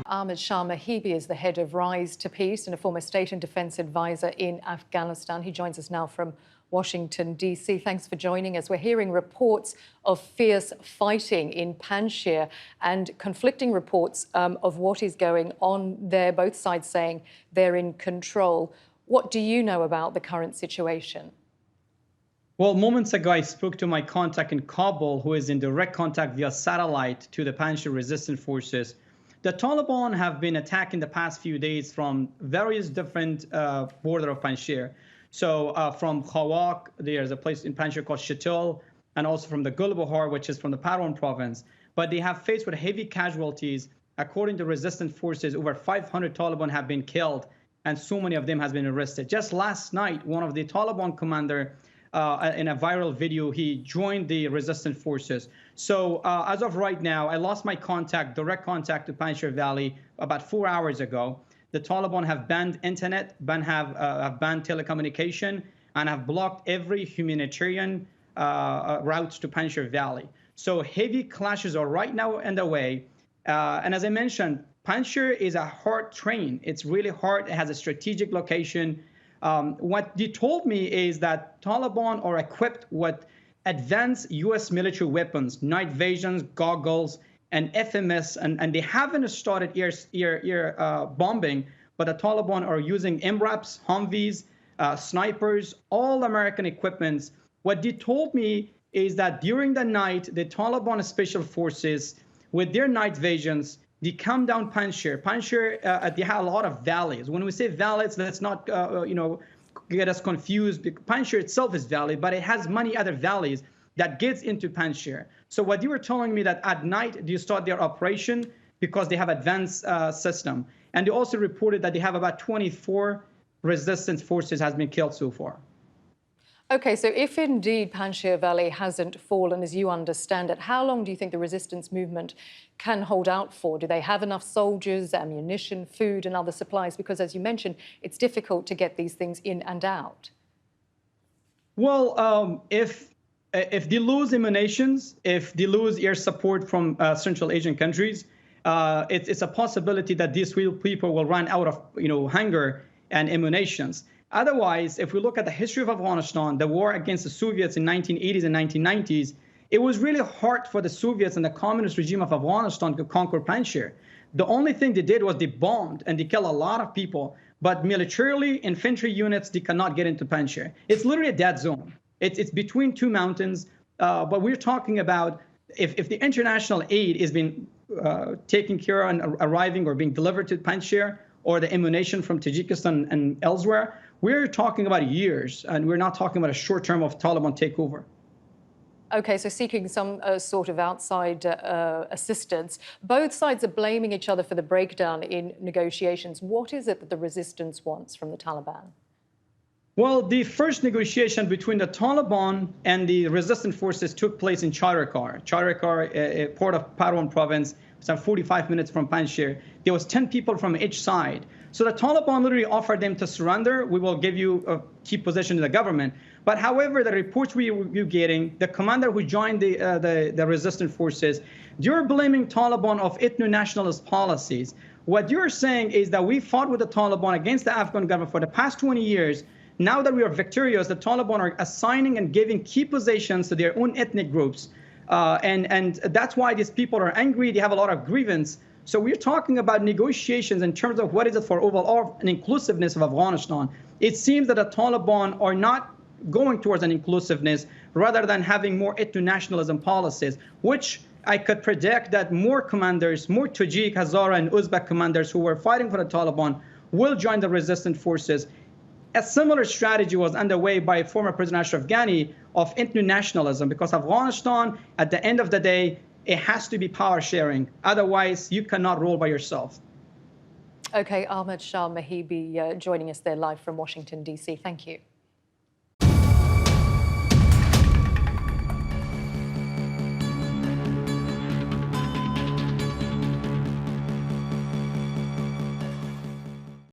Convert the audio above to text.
Ahmad Shah Mohibi is the head of Rise to Peace and a former state and defence advisor in Afghanistan. He joins us now from Washington, D.C. Thanks for joining us. We're hearing reports of fierce fighting in Panjshir and conflicting reports of what is going on there, both sides saying they're in control. What do you know about the current situation? Well, moments ago, I spoke to my contact in Kabul, who is in direct contact via satellite to the Panjshir resistance forces. The Taliban have been attacking the past few days from various different border of Panjshir. So from Khawak, there's a place in Panjshir called Shatul, and also from the Gulbahar, which is from the Parwan province. But they have faced with heavy casualties. According to resistance forces, over 500 Taliban have been killed, and so many of them have been arrested. Just last night, one of the Taliban commander, in a viral video, he joined the resistance forces. So as of right now, I lost my direct contact to Panjshir Valley about 4 hours ago. The Taliban have banned internet, have banned telecommunication, and have blocked every humanitarian routes to Panjshir Valley. So heavy clashes are right now underway. And as I mentioned, Panjshir is a hard terrain. It's really hard. It has a strategic location. What they told me is that Taliban are equipped with advanced U.S. military weapons, night visions, goggles, and FMS, and they haven't started air bombing, but the Taliban are using MRAPs, Humvees, snipers, all American equipments. What they told me is that during the night, the Taliban special forces, with their night visions, they come down Panjshir. Panjshir, they have a lot of valleys. When we say valleys, let's not get us confused. Panjshir itself is valley, but it has many other valleys that gets into Panjshir. So what you were telling me that at night they start their operation because they have advanced system. And they also reported that they have about 24 resistance forces has been killed so far. Okay, so if indeed Panjshir Valley hasn't fallen as you understand it, how long do you think the resistance movement can hold out for? Do they have enough soldiers, ammunition, food and other supplies? Because as you mentioned, it's difficult to get these things in and out. Well, if they lose emanations, if they lose air support from Central Asian countries, it's a possibility that these people will run out of hunger and emanations. Otherwise, if we look at the history of Afghanistan, the war against the Soviets in 1980s and 1990s, it was really hard for the Soviets and the communist regime of Afghanistan to conquer Panjshir. The only thing they did was they bombed and they killed a lot of people. But militarily, infantry units, they cannot get into Panjshir. It's literally a dead zone. It's between two mountains. But we're talking about if the international aid is being taken care of and arriving or being delivered to Panjshir, or the emanation from Tajikistan and elsewhere, we're talking about years, and we're not talking about a short term of Taliban takeover. Okay, so seeking some sort of outside assistance. Both sides are blaming each other for the breakdown in negotiations. What is it that the resistance wants from the Taliban? Well, the first negotiation between the Taliban and the resistance forces took place in Charikar. Charikar, a port of Parwan province, some 45 minutes from Panjshir. There was 10 people from each side. So the Taliban literally offered them to surrender. We will give you a key position in the government. But however, the reports we're getting, the commander who joined the resistance forces, you're blaming Taliban of ethno-nationalist policies. What you're saying is that we fought with the Taliban against the Afghan government for the past 20 years. Now that we are victorious, the Taliban are assigning and giving key positions to their own ethnic groups. And that's why these people are angry. They have a lot of grievance. So we're talking about negotiations in terms of what is it for overall an inclusiveness of Afghanistan. It seems that the Taliban are not going towards an inclusiveness rather than having more ethno-nationalism policies, which I could predict that more commanders, more Tajik, Hazara, and Uzbek commanders who were fighting for the Taliban will join the resistance forces. A similar strategy was underway by former President Ashraf Ghani of ethno-nationalism, because Afghanistan, at the end of the day, it has to be power sharing. Otherwise, you cannot rule by yourself. Okay, Ahmad Shah Mohibi joining us there live from Washington, D.C. Thank you.